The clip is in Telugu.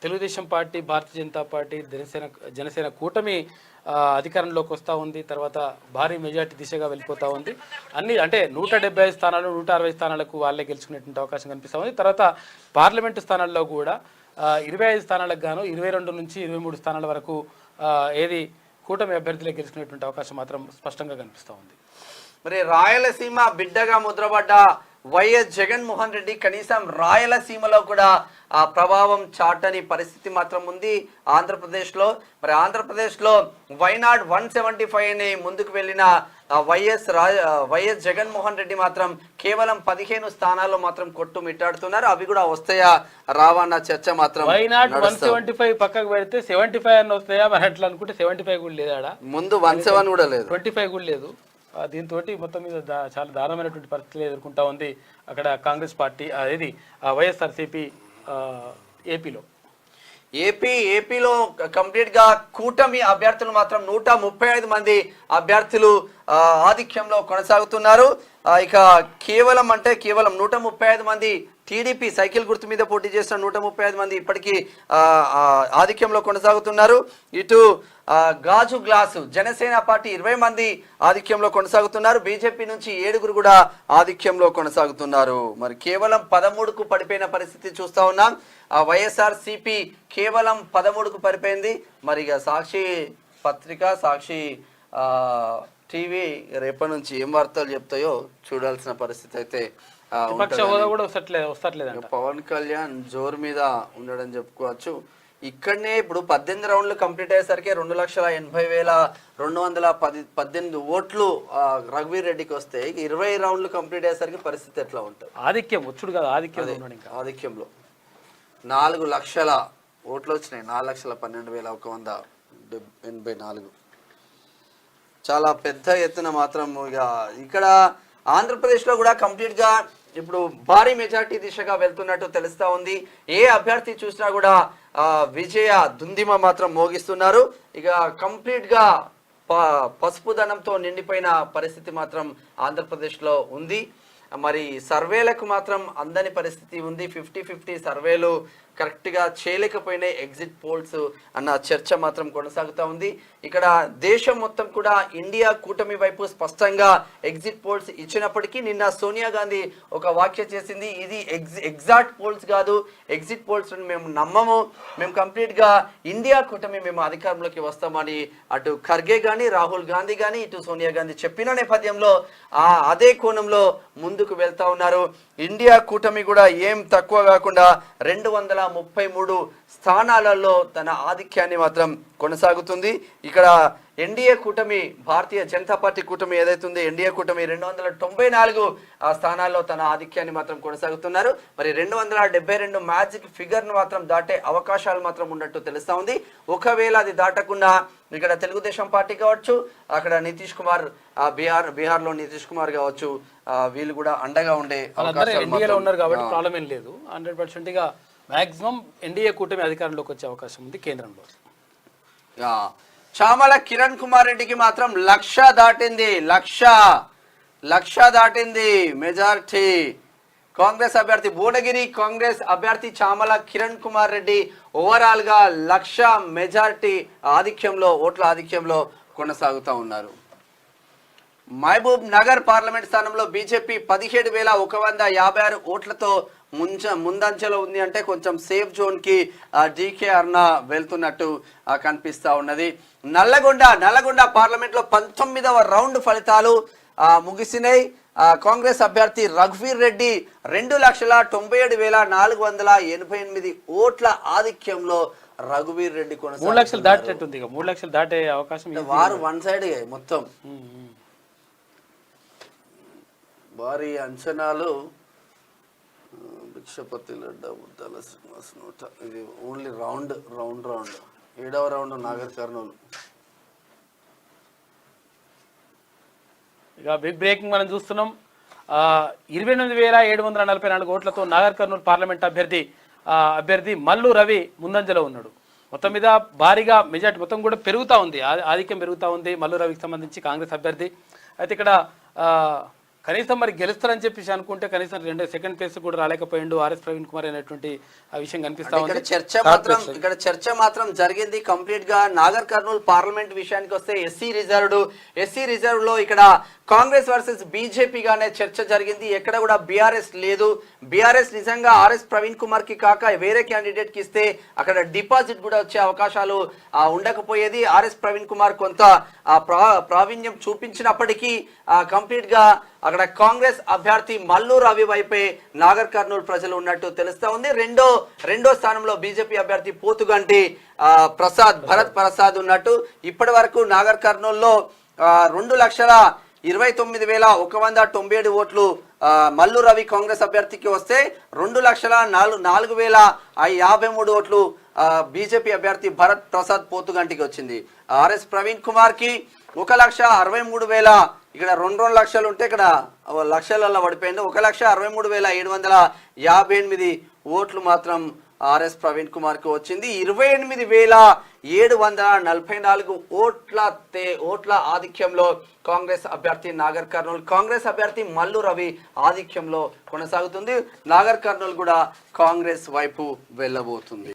తెలుగుదేశం పార్టీ, భారతీయ జనతా పార్టీ, జనసేన కూటమి అధికారంలోకి వస్తూ ఉంది. తర్వాత భారీ మెజార్టీ దిశగా వెళ్ళిపోతూ ఉంది. అన్ని అంటే 175 స్థానాలు 160 స్థానాలకు వాళ్ళే గెలుచుకునేటువంటి అవకాశం కనిపిస్తూ ఉంది. తర్వాత పార్లమెంటు స్థానాల్లో కూడా 25 స్థానాలకు గాను 22 నుంచి 23 స్థానాల వరకు ఏది కూటమి అభ్యర్థులే గెలుచుకునేటువంటి అవకాశం మాత్రం స్పష్టంగా కనిపిస్తూ ఉంది. మరి రాయలసీమ బిడ్డగా ముద్రపడ్డ వైఎస్ జగన్మోహన్ రెడ్డి కనీసం రాయలసీమలో కూడా ఆ ప్రభావం చాటని పరిస్థితి మాత్రం ఉంది ఆంధ్రప్రదేశ్లో. మరి ఆంధ్రప్రదేశ్లో వైనాడ్ 175 అని ముందుకు వెళ్ళిన వైఎస్ జగన్మోహన్ రెడ్డి మాత్రం కేవలం 15 స్థానాల్లో మాత్రం కొట్టుమిట్టాడుతున్నారు. అవి కూడా వస్తాయా రావా అన్న చర్చ మాత్రం. వైనాడ్ 175 పక్కకు పెడితే 75 అని వస్తాయా మరి అట్లా అనుకుంటే 75 కూడా లేదా, ముందు 170 కూడా లేదు, 25 కూడా లేదు. దీంతో మొత్తం మీద చాలా దారుణమైనటువంటి పరిస్థితులు ఎదుర్కొంటా ఉంది అక్కడ కాంగ్రెస్ పార్టీ, అదేది వైఎస్ఆర్సీపీ ఏపీలో కంప్లీట్ గా కూటమి అభ్యర్థులు మాత్రం 135 మంది అభ్యర్థులు ఆధిక్యంలో కొనసాగుతున్నారు. ఇక కేవలం 135 మంది టీడీపీ సైకిల్ గుర్తు మీద పోటీ చేస్తున్న 135 మంది ఇప్పటికీ ఆధిక్యంలో కొనసాగుతున్నారు. ఇటు గాజు గ్లాసు జనసేన పార్టీ 20 మంది ఆధిక్యంలో కొనసాగుతున్నారు. బీజేపీ నుంచి 7 కూడా ఆధిక్యంలో కొనసాగుతున్నారు. మరి కేవలం 13కు పడిపోయిన పరిస్థితి చూస్తా ఉన్నాం. వైఎస్ఆర్సీపీ కేవలం 13కు పడిపోయింది. మరి ఇక సాక్షి పత్రిక, సాక్షి టీవీ రేపటి నుంచి ఏం వార్తలు చెప్తాయో చూడాల్సిన పరిస్థితి అయితే పవన్ కళ్యాణ్ జోరు మీద ఉండడం చెప్పుకోవచ్చు. ఇక్కడనే ఇప్పుడు 18 రౌండ్లు కంప్లీట్ అయ్యేసరికి 2,80,218 ఓట్లు రఘువీర్ రెడ్డికి వస్తే 20 రౌండ్లు కంప్లీట్ అయ్యేసరికి పరిస్థితి ఎట్లా ఉంటుంది? ఆధిక్యం వచ్చుడు కదా, ఆధిక్యంలో 4 లక్షల ఓట్లు వచ్చినాయి. 4,12,184 చాలా పెద్ద ఎత్తున మాత్రం. ఇక ఇక్కడ ఆంధ్రప్రదేశ్లో కూడా కంప్లీట్గా ఇప్పుడు భారీ మెజార్టీ దిశగా వెళ్తున్నట్టు తెలుస్తా ఉంది. ఏ అభ్యర్థి చూసినా కూడా విజయ దుందిమ మాత్రం మోగిస్తున్నారు. ఇక కంప్లీట్గా పసుపు ధనంతో నిండిపోయిన పరిస్థితి మాత్రం ఆంధ్రప్రదేశ్లో ఉంది. మరి సర్వేలకు మాత్రం అందని పరిస్థితి ఉంది. 50-50 సర్వేలు కరెక్ట్గా చేయలేకపోయినాయి ఎగ్జిట్ పోల్స్ అన్న చర్చ మాత్రం కొనసాగుతూ ఉంది. ఇక్కడ దేశం మొత్తం కూడా ఇండియా కూటమి వైపు స్పష్టంగా ఎగ్జిట్ పోల్స్ ఇచ్చినప్పటికీ నిన్న సోనియా గాంధీ ఒక వ్యాఖ్య చేసింది, ఇది ఎగ్జాక్ట్ పోల్స్ కాదు, ఎగ్జిట్ పోల్స్ మేము నమ్మము, మేము కంప్లీట్గా ఇండియా కూటమి మేము అధికారంలోకి వస్తామని అటు ఖర్గే కానీ రాహుల్ గాంధీ కానీ ఇటు సోనియా గాంధీ చెప్పిన నేపథ్యంలో అదే కోణంలో ముందుకు వెళ్తా ఉన్నారు. ఇండియా కూటమి కూడా ఏం తక్కువ కాకుండా 233 స్థానాలలో తన ఆధిక్యాన్ని మాత్రం కొనసాగుతుంది. ఇక్కడ ఎన్డీఏ కూటమి, భారతీయ జనతా పార్టీ కూటమి ఏదైతే ఉందో ఎన్డీఏ కూటమి 294 స్థానాల్లో తన ఆధిక్యాన్ని మాత్రం కొనసాగుతున్నారు. మరి 272 మ్యాజిక్ ఫిగర్ను మాత్రం దాటే అవకాశాలు మాత్రం ఉన్నట్టు తెలుస్తా ఉంది. ఒకవేళ అది దాటకుండా ఇక్కడ తెలుగుదేశం పార్టీ కావచ్చు, అక్కడ నితీష్ కుమార్ బీహార్లో నితీష్ కుమార్ కావచ్చు, వీళ్ళు కూడా అండగా ఉండే అవకాశాలు ఉన్నారు కాబట్టి ప్రాబ్లం ఏం లేదు. 100% మాక్సిమం ఎన్డీఏ కూటమి అధికారంలోకి వచ్చే అవకాశం ఉంది కేంద్రంలో. చామల కిరణ్ కుమార్ రెడ్డికి మాత్రం లక్ష దాటింది మెజార్టీ. కాంగ్రెస్ అభ్యర్థి భువనగిరి కాంగ్రెస్ అభ్యర్థి చామల కిరణ్ కుమార్ రెడ్డి ఓవరాల్ గా 1,00,000 మెజార్టీ ఆధిక్యంలో, ఓట్ల ఆధిక్యంలో కొనసాగుతూ ఉన్నారు. మహబూబ్ నగర్ పార్లమెంట్ స్థానంలో బీజేపీ 17,156 ఓట్లతో ముందంచెలో ఉంది. అంటే కొంచెం సేఫ్ జోన్ కి డీకే అర్ణ వెళ్తున్నట్టు కనిపిస్తా ఉన్నది. నల్లగొండ పార్లమెంట్ లో 19వ రౌండ్ ఫలితాలు ముగిసినాయి. కాంగ్రెస్ అభ్యర్థి రఘువీర్ రెడ్డి 2,97,488 ఓట్ల ఆధిక్యంలో రఘువీర్ రెడ్డి 3 లక్షలు దాటేటట్టుంది. 3 లక్షలు దాటే అవకాశం వారు వన్ సైడ్ మొత్తం భారీ అంచనాలు. భిక్షపతి లడ్డా ముద్దాల శ్రీనివాస్ నోట ఇది ఓన్లీ రౌండ్ 7వ రౌండ్ నాగర్ కర్నూలు. ఇక బిగ్ బ్రేకింగ్ మనం చూస్తున్నాం. 28,744 ఓట్లతో నాగర్ కర్నూలు పార్లమెంట్ అభ్యర్థి మల్లు రవి ముందంజలో ఉన్నాడు. మొత్తం మీద భారీగా మెజార్టీ మొత్తం కూడా పెరుగుతూ ఉంది, ఆధిక్యం పెరుగుతూ ఉంది మల్లు రవికి సంబంధించి కాంగ్రెస్ అభ్యర్థి. అయితే ఇక్కడ కనీసం మరి గెలుస్తారని చెప్పేసి అనుకుంటే కనీసం సెకండ్ ప్లేస్ కూడా రాలేకపోయిండు ఆర్ఎస్ ప్రవీణ్ కుమార్ అనేటువంటి ఆ విషయం కనిపిస్తా ఉంది. ఇక్కడ చర్చ మాత్రం జరిగింది కంప్లీట్ గా నాగర్ కర్నూలు పార్లమెంట్ విషయానికి వస్తే ఎస్సీ రిజర్వ్ లో ఇక్కడ కాంగ్రెస్ వర్సెస్ బీజేపీ గానే చర్చ జరిగింది. ఎక్కడ కూడా బీఆర్ఎస్ లేదు. బీఆర్ఎస్ నిజంగా ఆర్ఎస్ ప్రవీణ్ కుమార్ కి కాక వేరే క్యాండిడేట్ కి ఇస్తే అక్కడ డిపాజిట్ కూడా వచ్చే అవకాశాలు ఉండకపోయేది. ఆర్ఎస్ ప్రవీణ్ కుమార్ కొంత ప్రావీణ్యం చూపించినప్పటికీ కంప్లీట్ గా అక్కడ కాంగ్రెస్ అభ్యర్థి మల్లు రవి వైపే నాగర్ కర్నూలు ప్రజలు ఉన్నట్టు తెలుస్తా ఉంది. రెండో స్థానంలో బీజేపీ అభ్యర్థి పోతుగంటి భరత్ ప్రసాద్ ఉన్నట్టు. ఇప్పటి వరకు నాగర్ కర్నూలులో 2,29,197 ఓట్లు మల్లు రవి కాంగ్రెస్ అభ్యర్థికి వస్తే 2,04,453 ఓట్లు బీజేపీ అభ్యర్థి భరత్ ప్రసాద్ పోతుగంటికి వచ్చింది. ఆర్ఎస్ ప్రవీణ్ కుమార్ కి 1,63,000 ఇక్కడ 2 లక్షలు ఉంటే ఇక్కడ లక్షలలో పడిపోయింది. 1,63,758 ఓట్లు మాత్రం ఆర్ఎస్ ప్రవీణ్ కుమార్ కి వచ్చింది. 28,744 ఓట్ల ఆధిక్యంలో కాంగ్రెస్ అభ్యర్థి నాగర్ కర్నూలు, కాంగ్రెస్ అభ్యర్థి మల్లు రవి ఆధిక్యంలో కొనసాగుతుంది. నాగర్ కర్నూలు కూడా కాంగ్రెస్ వైపు వెళ్ళబోతుంది.